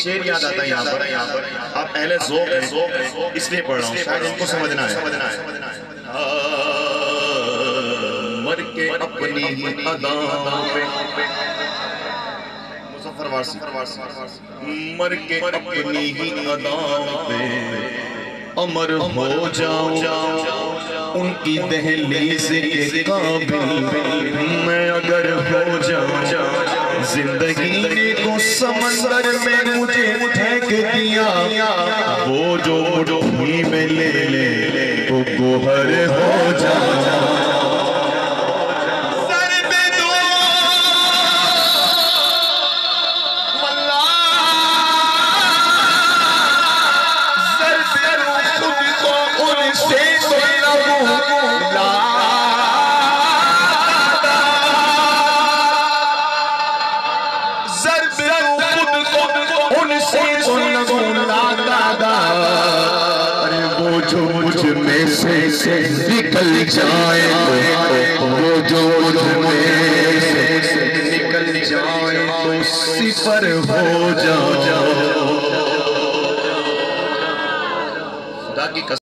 شعر یاد آتا ہے یہاں پر. آپ اہل ذوق ہیں اس لیے پڑھ رہا ہوں, شاید ان کو سمجھنا ہے. مر کے اپنی ہی اداؤں پہ, مظفر وارسی, مر کے اپنی ہی اداؤں پہ امر ہو جاؤں, ان کی دہلیز کے قابل میں اگر ہو جاؤں. زندگی نے تو سمندر میں مجھے پھینک دیا, وہ جو مٹھی میں لے لے تو گوہر ہو جاؤں. سے نکل جائے, وہ جو مجھ میں سے نکل جائے تو صفر ہو جاؤ. خدا کی قسم